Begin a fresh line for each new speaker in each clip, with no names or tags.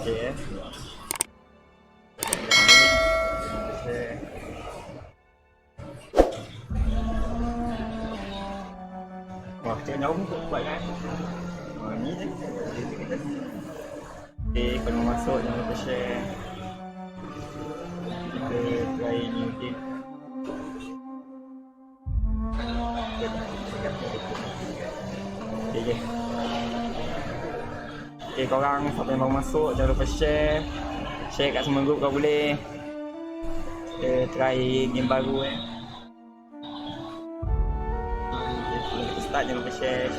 Okay. Wah, cik jauh pun kuat kan? Ni je. Okay, kalau mau masuk jangan lupa share. Kita try new game. Okay. Okay, korang siapa yang baru masuk jangan lupa share. Share kat semua group kalau boleh. Kita try game baru Sebelum kita start jangan lupa share.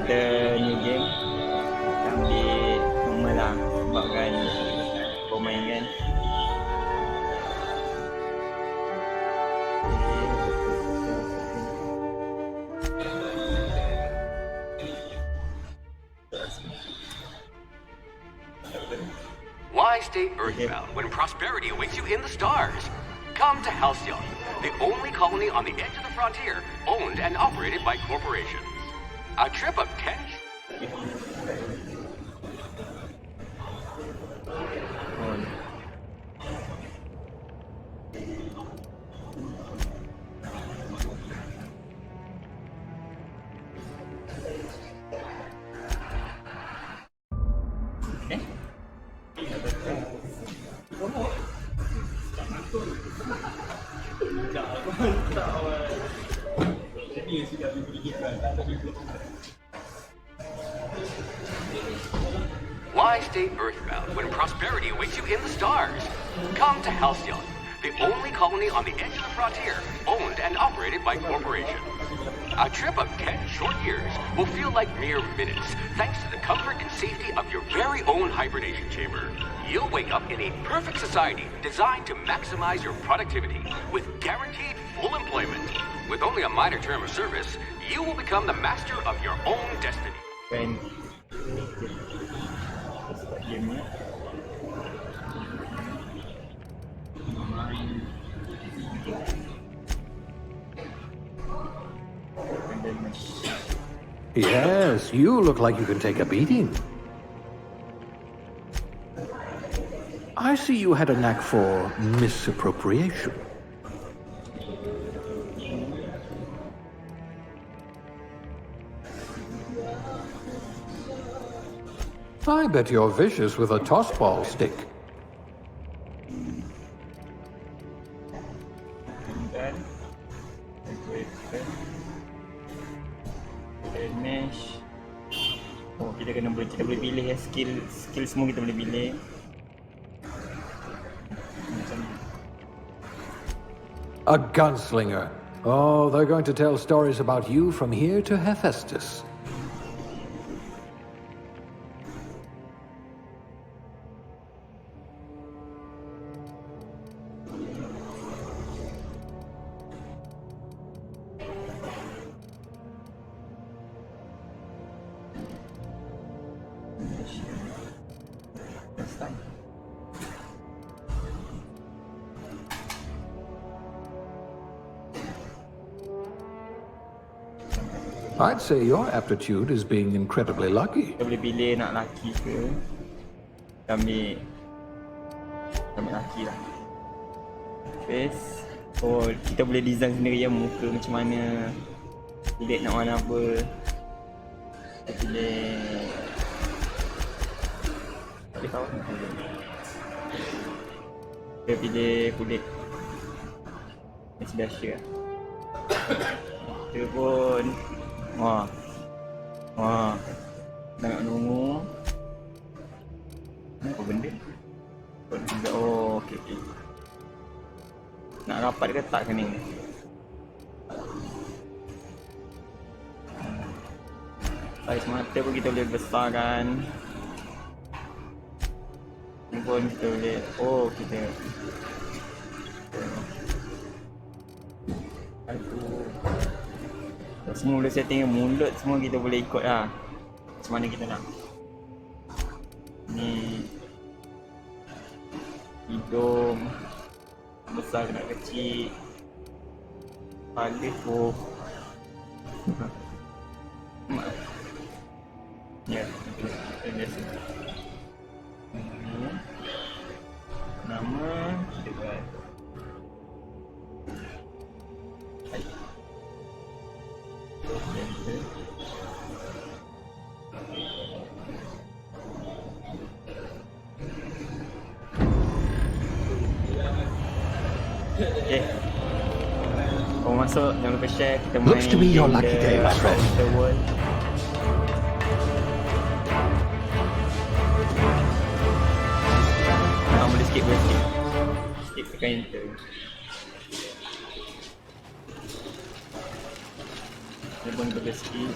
Kita new game. Kita ambil normal lah sebabkan pemain kan.
Why stay earthbound when prosperity awaits you in the stars? Come to Halcyon, the only colony on the edge of the frontier, owned and operated by corporations. A trip of 10... Why stay earthbound when prosperity awaits you in the stars? Come to Halcyon, the only colony on the edge of the frontier, owned and operated by corporations. A trip of 10 short years will feel like mere minutes, thanks to the comfort and safety of your very own hibernation chamber. You'll wake up in a perfect society designed to maximize your productivity with guaranteed full employment. With only a minor term of service, you will become the master of your own destiny.
Yes, you look like you can take a beating. I see you had a knack for misappropriation. I bet you're vicious with a tossball stick.
Oh, kita boleh pilih ya, skill semua kita boleh pilih.
A gunslinger. Oh, they're going to tell stories about you from here to Hephaestus. I'd say your aptitude is being incredibly lucky.
Kita boleh pilih nak laki ke. Kita ambil laki lah. Face. Oh, kita boleh design sendiri ya muka macam mana. Kulit nak warna apa. Kita pilih. Boleh tahu. Kita pilih kulit. Macam biasa lah. Kita pun Wah, nak nunggu. Apa benda? Oh, okey. Nak rapat ke tak ke ni? Saiz mata pun kita boleh besarkan. Ni pun kita boleh. Oh, kita. Semua boleh setting, mulut semua kita boleh ikut lah macam mana kita nak. Ni hidung besar ke nak kecil, kepala tu Ya, biasa. Nama dekat. Okay. Kau masuk, jangan lupa share. Kita main
Looks to be your lucky day, my friend.
The world. Boleh skip, boleh skip. Skip tekan enter. Dia pun boleh skip.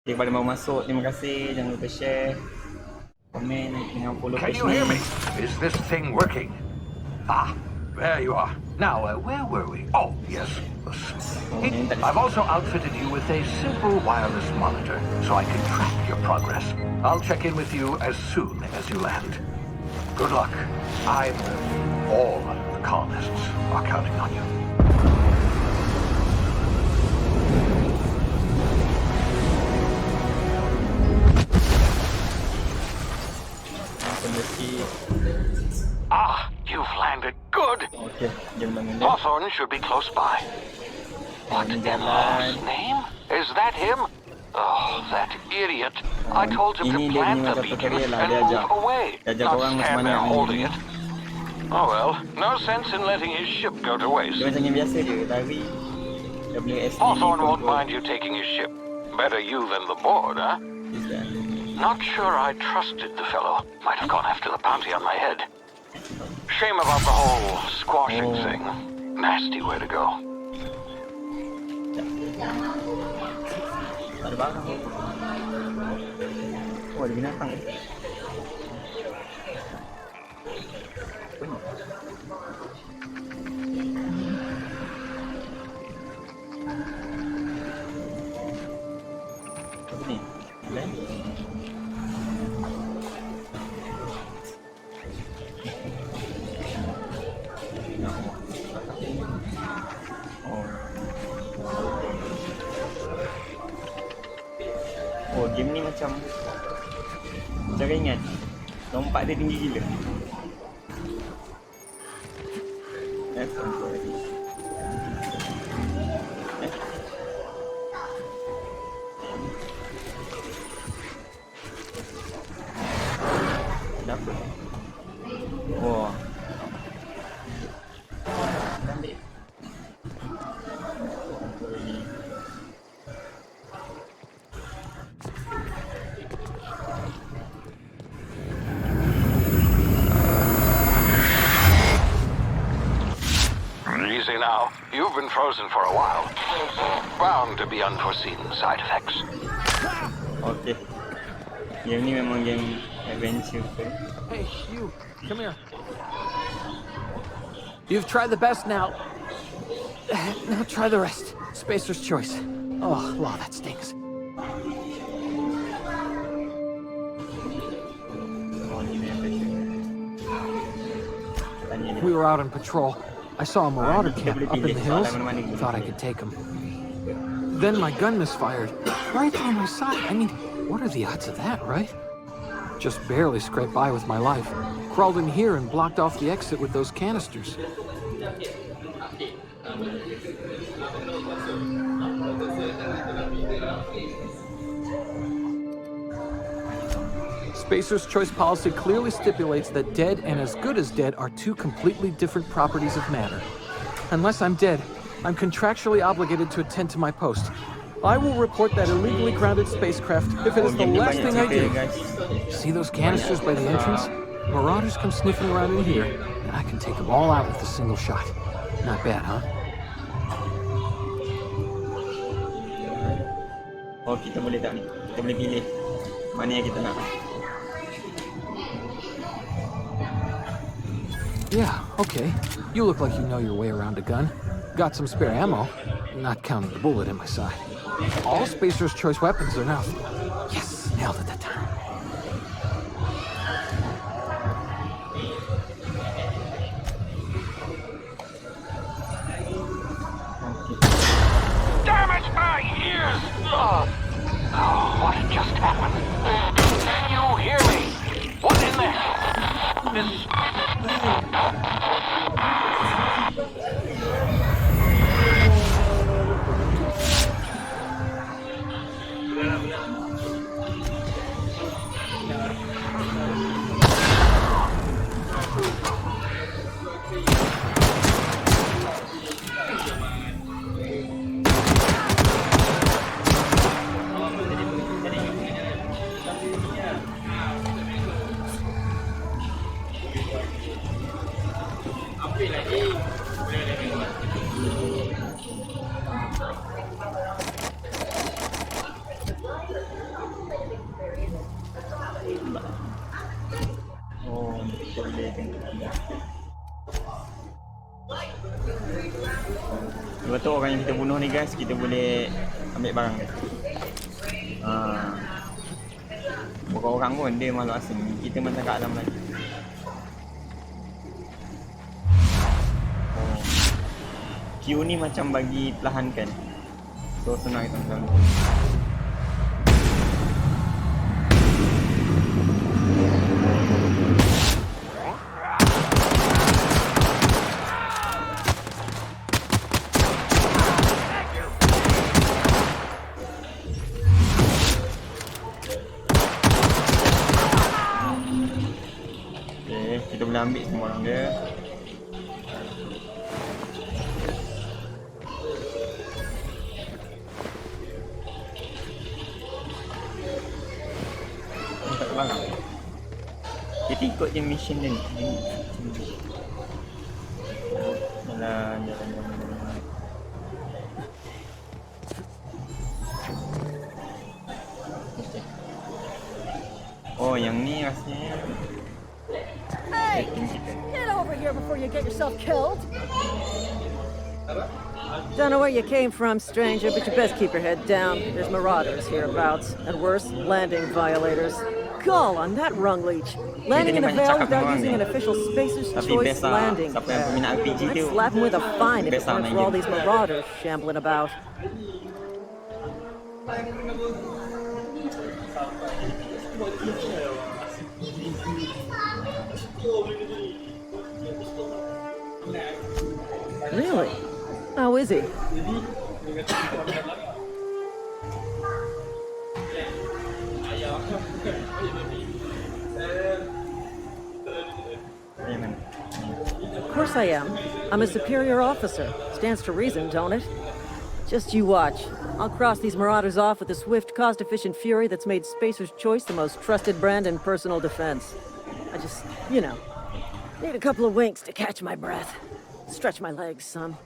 Okay, pada mau masuk, terima kasih. Jangan lupa share, komen, dengan follow
Can
page
you
ni.
hear me? Is this thing working? Ah, there you are. Now, where were we? Oh, yes. I've also outfitted you with a simple wireless monitor so I can track your progress. I'll check in with you as soon as you land. Good luck. All the colonists are counting on you. Ah, you've landed. Good.
Okay, jom bangun dia.
Hawthorne should be close by. What in Lord's name? Is that him? Oh, that idiot. I told him to
Ini dia
plant
ni
the
macam
beacon
tutorial lah,
and
dia
move
ajak.
away.
Dia ajak
Not
orang macam
stand
mana
there
nak main
holding
ni.
it. Oh well, no sense in letting his ship go to waste.
Dia macam yang biasa je, lari. WSD
Hawthorne won't
control.
mind you taking his ship. Better you than the board, huh?
Is that?
Not sure I trusted the fellow. Might have gone after the bounty on my head. Shame about the whole squashing thing. Nasty way to go.
Tak ada barang. Oh, ada binatang. Apa ni? Ada? Oh, game ni macam ringan. Lompat dia tinggi gila. Control. Dapat. Wah. Ambil.
Easy now. You've been frozen for a while. Bound to be unforeseen side effects.
Okay. Game ni memang game adventure tu.
Hey, you. Come here. You've tried the best now. Now try the rest. Spacer's choice. Oh, wow, that stinks. We were out on patrol. I saw a marauder camp up in the hills. Thought I could take him. Then my gun misfired. Right on my side. I mean, what are the odds of that, right? Just barely scraped by with my life. Crawled in here and blocked off the exit with those canisters. Spacer's choice policy clearly stipulates that dead and as good as dead are two completely different properties of matter. Unless I'm dead, I'm contractually obligated to attend to my post. I will report that illegally grounded spacecraft if it is the last thing I do. See those canisters by the entrance? Marauders come sniffing around in here, and I can take them all out with a single shot. Not bad, huh?
Oh, kita boleh tak ni? Kita boleh pilih mana yang kita nak.
Yeah, okay. You look like you know your way around a gun. Got some spare ammo, not counting the bullet in my side. All Spacer's choice weapons are now... Yes, nailed it that time.
Oh, kita boleh tengok. Lepas tu orang yang kita bunuh ni guys, kita boleh ambil barang dia. Bukan orang pun, dia makhluk asing. Kita macam kat alam lagi. Oh. Q ni macam bagi perlahankan. So senang kita macam tu. Kita boleh ambil semua orang dia. Tak barang. Kita ikut je mission dia ni. Jalan. Oh, yang ni rasanya.
Hey, get over here before you get yourself killed. Don't know where you came from, stranger, but you best keep your head down. There's marauders hereabouts, and worse, landing violators. Gall on that rung leech. Landing in a vale without using an official Spacer's Choice landing pad. I'd slap him with a fine if it weren't for all these marauders shambling about. Really? How is he? Of course I am. I'm a superior officer. Stands to reason, don't it? Just you watch. I'll cross these marauders off with a swift, cost-efficient fury that's made Spacer's Choice the most trusted brand in personal defense. I just, need a couple of winks to catch my breath. Stretch my legs some.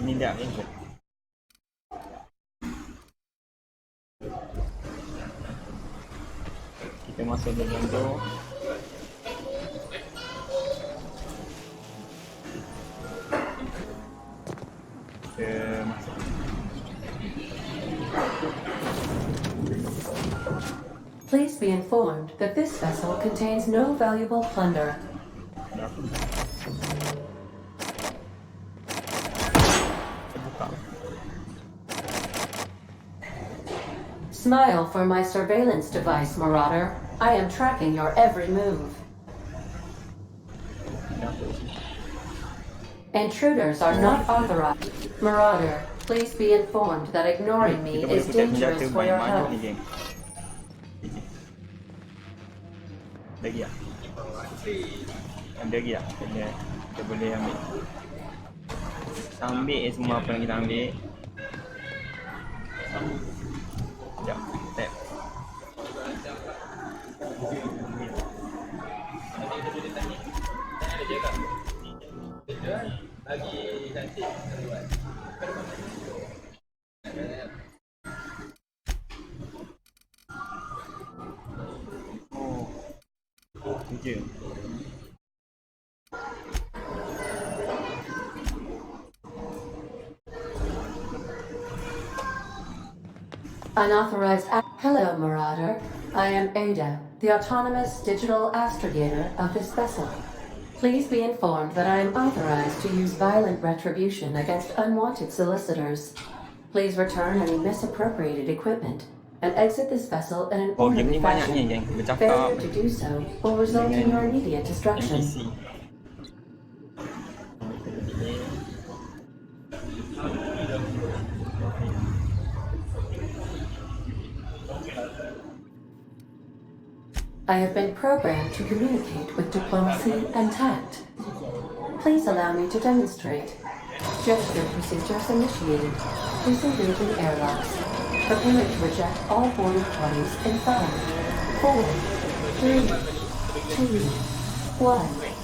Ini dah ikut. Kita masuk dalam tu. Kita masuk.
Please be informed that this vessel contains no valuable plunder. Smile for my surveillance device, Marauder. I am tracking your every move. Intruders are not authorized. Marauder, please be informed that ignoring me is dangerous for your health.
Lagi tak? Ada lagi tak? Kita boleh ambil. Kita ambil semua apa yang kita ambil. Sekejap, tap. Oh, tu je.
Unauthorized. Hello, Marauder. I am Ada, the autonomous digital astrogator of this vessel. Please be informed that I am authorized to use violent retribution against unwanted solicitors. Please return any misappropriated equipment and exit this vessel in an
Oh, game
orderly
ni banyak ni
fashion.
yang bercakap
Failure to do so will result in your immediate destruction.
NPC.
I have been programmed to communicate with diplomacy and tact. Please allow me to demonstrate. Gesture procedures initiated. Disengaging airlocks. Preparing to reject all boarding parties in 5, 4, 3, 2, 1.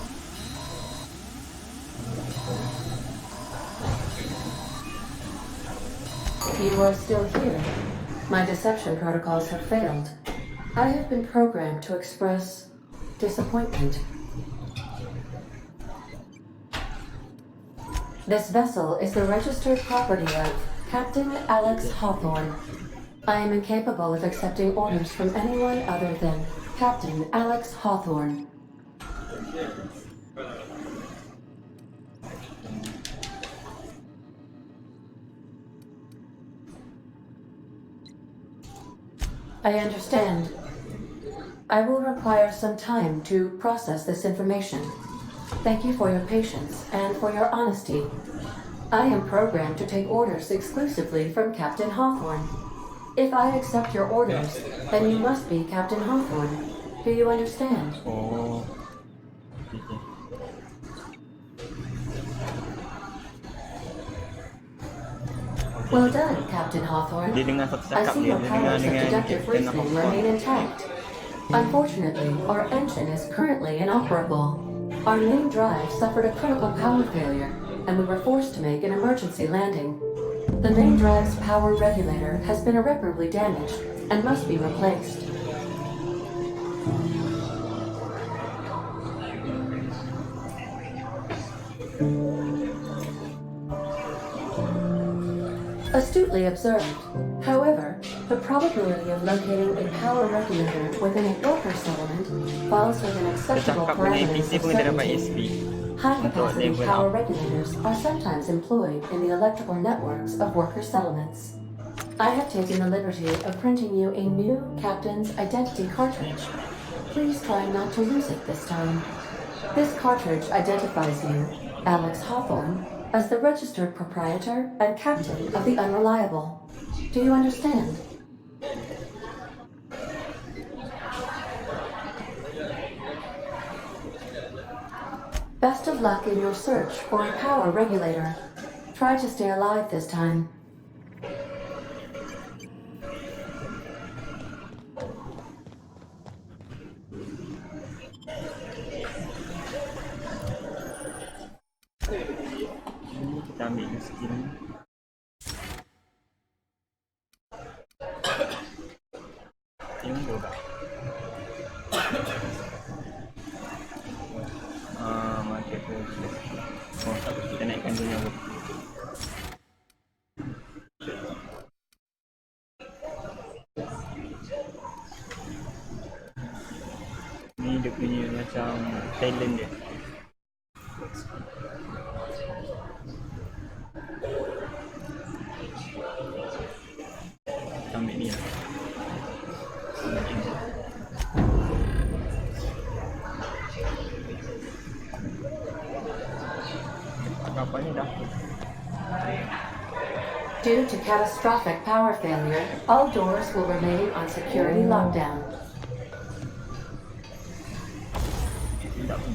You are still here. My deception protocols have failed. I have been programmed to express disappointment. This vessel is the registered property of Captain Alex Hawthorne. I am incapable of accepting orders from anyone other than Captain Alex Hawthorne. I understand. I will require some time to process this information. Thank you for your patience and for your honesty. I am programmed to take orders exclusively from Captain Hawthorne. If I accept your orders, then you must be Captain Hawthorne. Do you understand?
Oh.
Well done, Captain Hawthorne.
Dia dengar satu
I
cakap
see
dia,
your
dia dengar
powers of
dengan
deductive
Captain
reasoning
Hawthorne.
remain intact. Unfortunately, our engine is currently inoperable. Our main drive suffered a critical power failure, and we were forced to make an emergency landing. The main drive's power regulator has been irreparably damaged and must be replaced. Astutely observed. However, the probability of locating a power regulator within a worker settlement falls within acceptable
Cakap dengan
parameters
NPC
of
pun kita dapat
certainty.
XP.
High-capacity
level
power
up.
regulators are sometimes employed in the electrical networks of worker settlements. I have taken the liberty of printing you a new captain's identity cartridge. Please try not to lose it this time. This cartridge identifies you, Alex Hawthorne, as the registered proprietor and captain of the Unreliable. Do you understand? Best of luck in your search for a power regulator. Try to stay alive this time.
Ini kita ambil skin. Tunggu tak? Market tu. Oh, tak apa, kita naikkan dulu yang ni dia punya macam talent dia. Kita ambil ni lah. Kapal ni dah.
Due to catastrophic power failure, all doors will remain on security lockdown.
Tidak pun.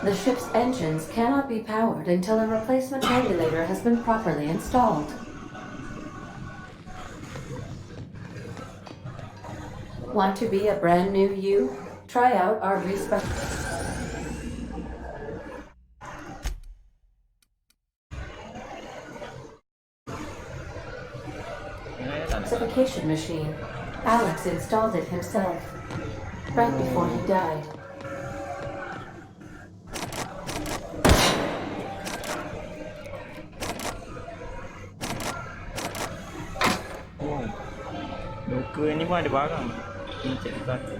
The ship's engines cannot be powered until a replacement regulator has been properly installed. Want to be a brand new you? Try out our respec. Certification machine. Alex installed it himself, right before he died.
Loker ni pun ada barang. Ni cek satu.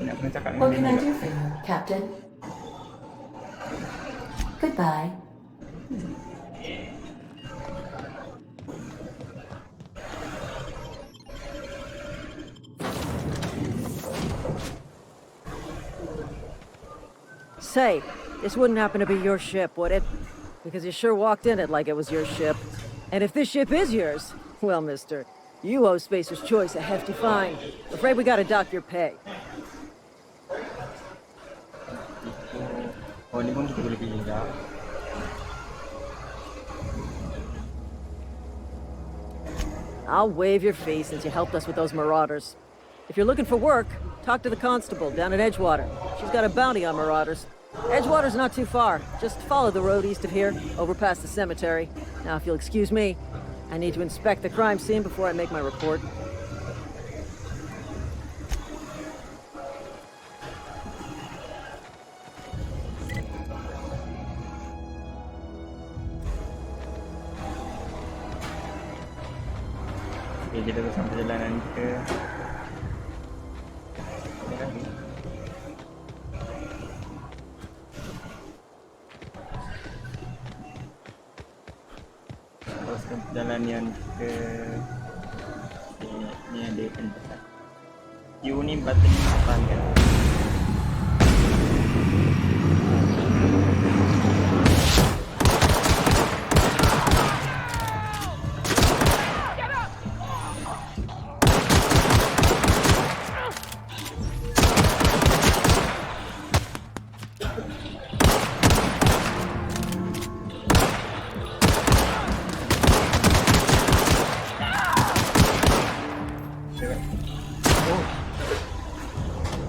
Nak kena cakap
What
dengan
can I
dia.
do for you, Captain? Goodbye.
Say, this wouldn't happen to be your ship, would it? Because you sure walked in it like it was your ship. And if this ship is yours, well, mister, you owe Spacer's Choice a hefty fine. Afraid we gotta dock your pay.
Oh, ni pun kita boleh pilih tak?
I'll waive your fee since you helped us with those marauders. If you're looking for work, talk to the constable down at Edgewater. She's got a bounty on marauders. Edgewater's not too far. Just follow the road east of here, over past the cemetery. Now, if you'll excuse me, I need to inspect the crime scene before I make my report.
Okay, kita teruskan perjalanan kita. Teruskan perjalanan ke ni ada tempat. You ni button depan kan.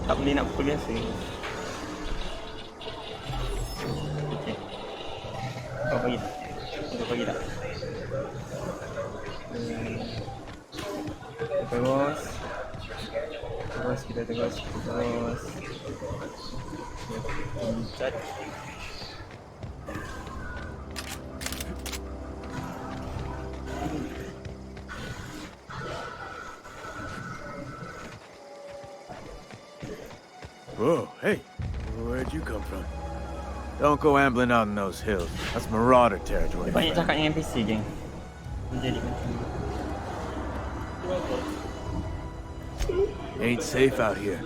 Tak boleh nak pukul biasa. Okay. Kau bagi tak? Kau bagi tak? Terus. Kita terus. Pencet.
Whoa, hey, where'd you come from? Don't go ambling out in those hills. That's marauder territory.
Banyak
friend.
cakap dengan NPC, geng. Jadi macam
Ain't safe out here.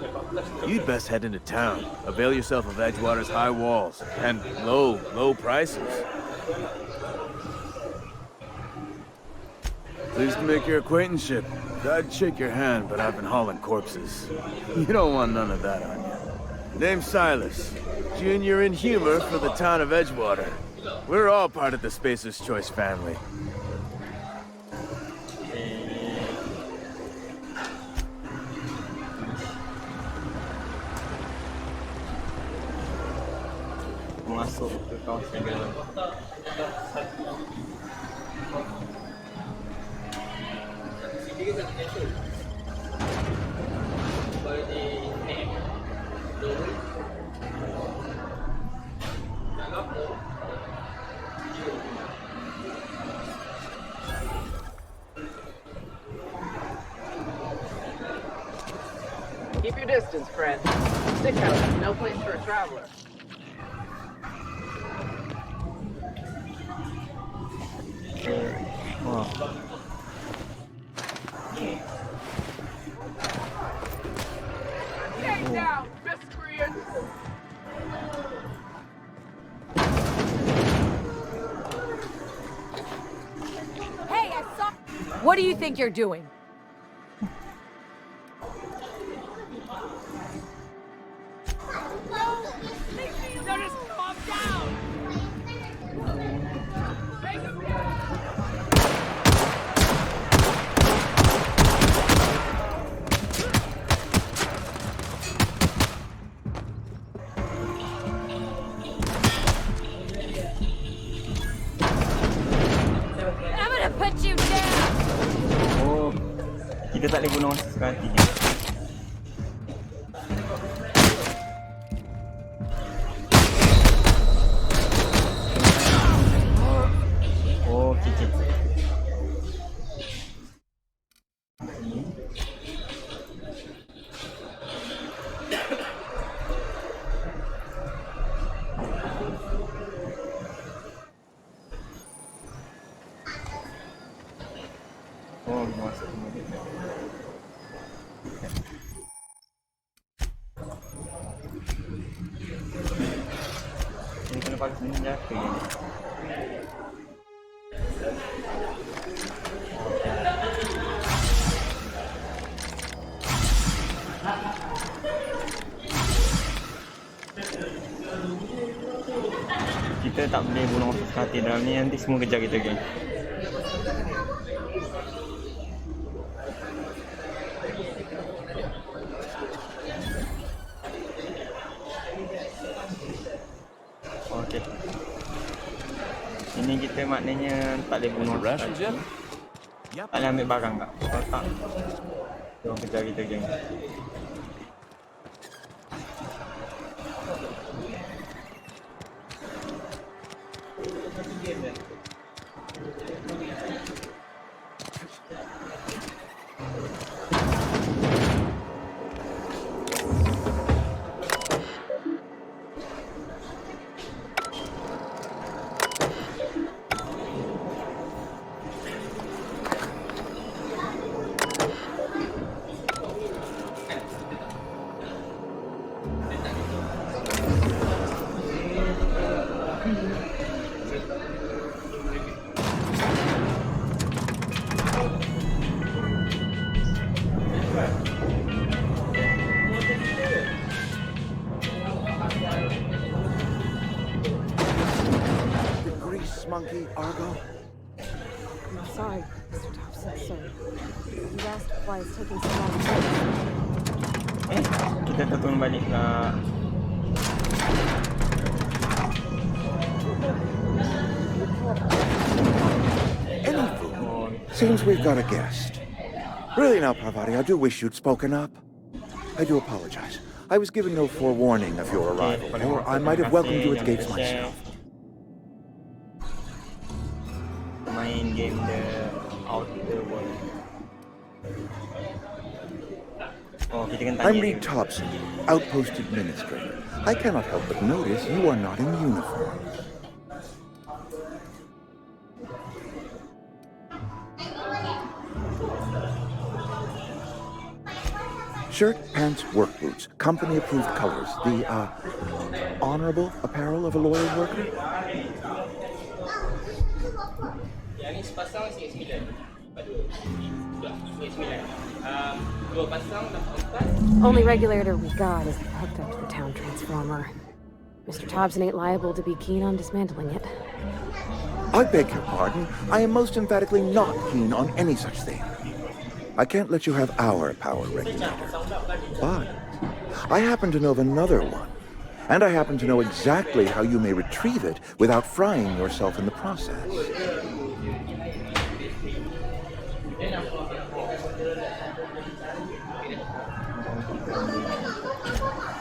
You'd best head into town. Avail yourself of Edgewater's high walls and low prices. Pleased to make your acquaintanceship. I'd shake your hand, but I've been hauling corpses. You don't want none of that on you. Name's Silas. Junior in humor for the town of Edgewater. We're all part of the Spacer's Choice family.
masuk ke kawasan dalam.
Keep your distance, friend. Stick house is no place for a traveler.
Oh.
Hey, I saw. What do you think you're doing? I'm gonna put you down.
Oh. Kita tak boleh bunuh masa sekali je. Oh, okey. Oh, masuk mobil. Ini kena pakai senjata ni. Kita tak boleh bunuh hati dalam ni, nanti semua kejar kita, geng. Okey. Ini kita maknanya tak boleh bunuh hati. Tak boleh ambil barang tak? Kalau tak, diorang kejar kita, geng.
The grease monkey, Argo?
I'm sorry, Mr. Thompson, sir. You asked why it's taking so long to
Kita turun balik lah.
Any food? Seems we've got a guest. Really now, Parvati, I do wish you'd spoken up. I do apologize. I was given no forewarning of your arrival, or I might have welcomed you at the gates myself.
Main game the Outer World. Oh, kita kena tanya
I'm
dia.
Reed Thompson, Outpost Administrator. I cannot help but notice you are not in uniform. Shirt, pants, work boots, company-approved colors. The, honorable apparel of a loyal worker?
Only regulator we got is hooked up to the town transformer. Mr. Thompson ain't liable to be keen on dismantling it.
I beg your pardon. I am most emphatically not keen on any such thing. I can't let you have our power regulator. But I happen to know of another one. And I happen to know exactly how you may retrieve it without frying yourself in the process.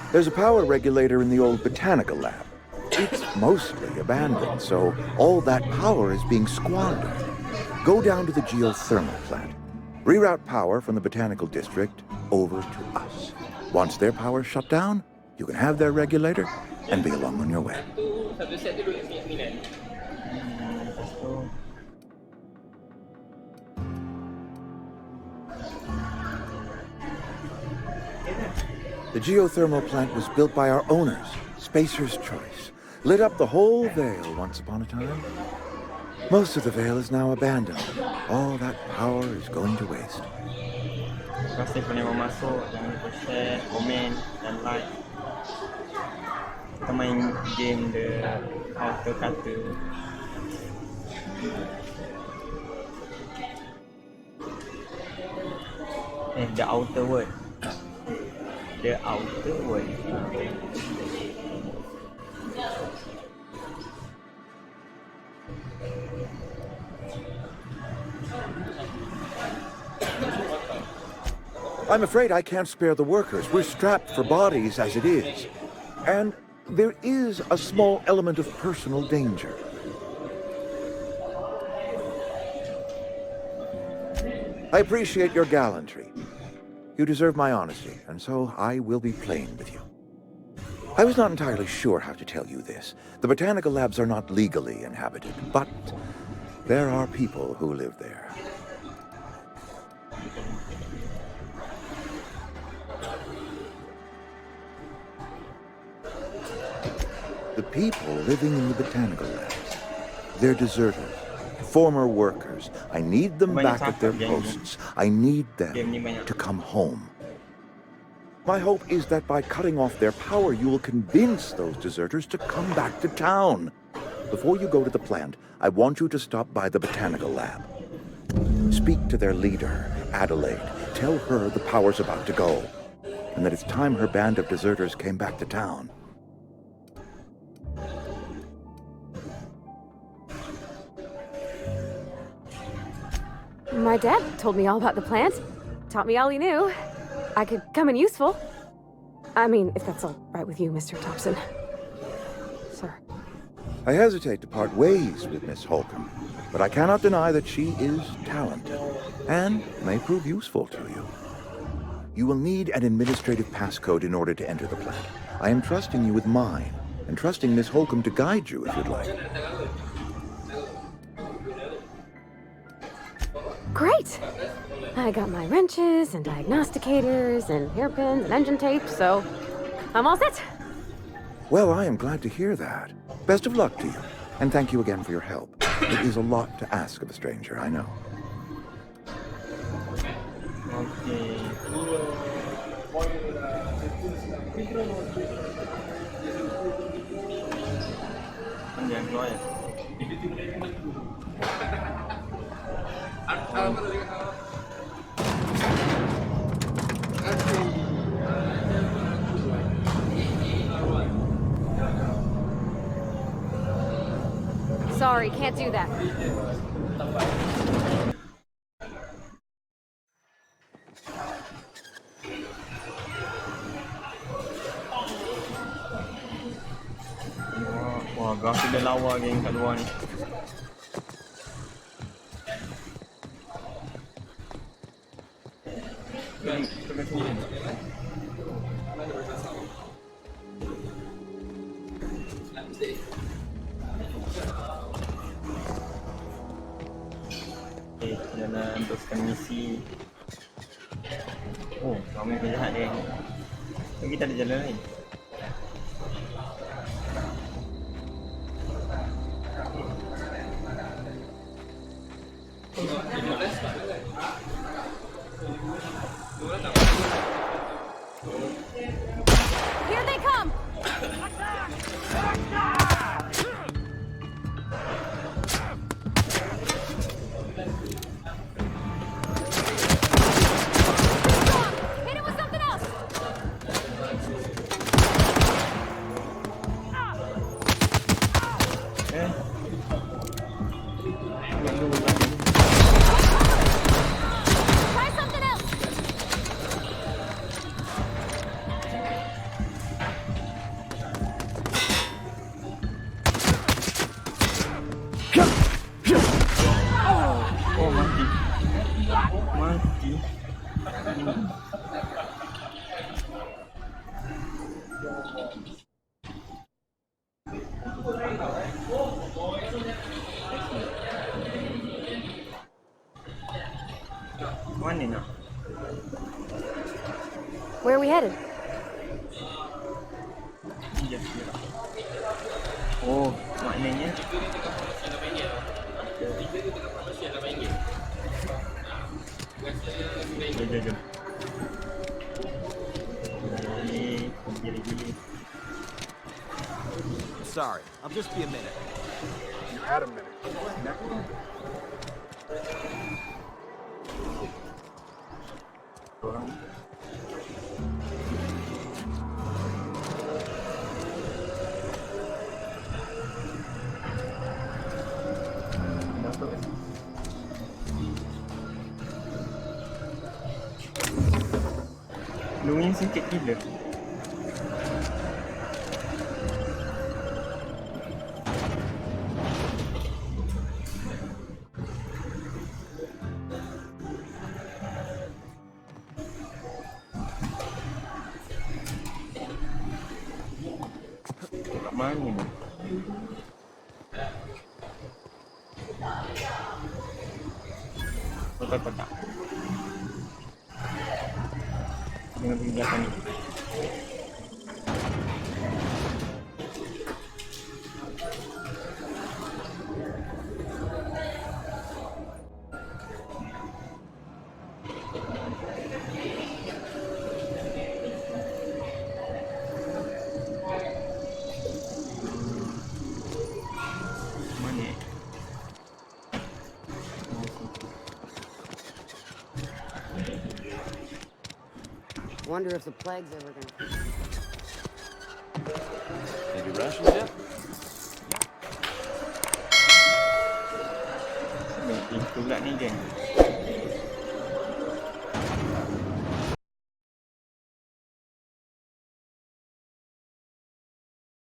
There's a power regulator in the old botanical lab. It's mostly abandoned, so all that power is being squandered. Go down to the geothermal plant. Reroute power from the botanical district over to us. Once their power shut down, you can have their regulator and be along on your way. The geothermal plant was built by our owners, Spacer's Choice. Lit up the whole Vale once upon a time. Most of the Vale is now abandoned. All that power is going to waste.
Terima kasih kerana mau masuk. Jangan lupa share, komen dan like. Kita main game The Outer kata. The Outer Word. The Outer Word.
I'm afraid I can't spare the workers. We're strapped for bodies as it is. And there is a small element of personal danger. I appreciate your gallantry. You deserve my honesty, and so I will be plain with you. I was not entirely sure how to tell you this. The botanical labs are not legally inhabited, but there are people who live there. The people living in the botanical labs, they're deserters, former workers. I need them back at their posts. I need them to come home. My hope is that by cutting off their power, you will convince those deserters to come back to town. Before you go to the plant, I want you to stop by the botanical lab. Speak to their leader, Adelaide. Tell her the power's about to go, and that it's time her band of deserters came back to town.
My dad told me all about the plant. Taught me all he knew. I could come in useful. I mean, if that's all right with you, Mr. Thompson. Sir.
I hesitate to part ways with Miss Holcomb, but I cannot deny that she is talented and may prove useful to you. You will need an administrative passcode in order to enter the plant. I am trusting you with mine, and trusting Miss Holcomb to guide you if you'd like.
Great! I got my wrenches and diagnosticators and hairpins and engine tape, so I'm all set.
Well, I am glad to hear that. Best of luck to you, and thank you again for your help. It is a lot to ask of a stranger, I know.
Okay. Jangan keluar ya.
Sorry, can't do that.
Wah, grafik dah lawa geng kat luar ni. Okay, kita nak teruskan misi. Oh, ramai penjahat dia. Kita ada jalan lain.
Here they come! Hit it with something else! Try something else!
Oh, mati. Mati. Mana nak?
Where are we headed?
Oh, maknanya jom. Gili.
Sorry, I'll just be a minute.
You had a minute.
Orang. Dapat kan? Lumayan sikit gila. Kat mana ni? Kotak-kotak. Dengan pergi belakang ni. Mana?
Wonder if the plague's ever gonna...
Maybe rations yet?
Itu pula ni geng.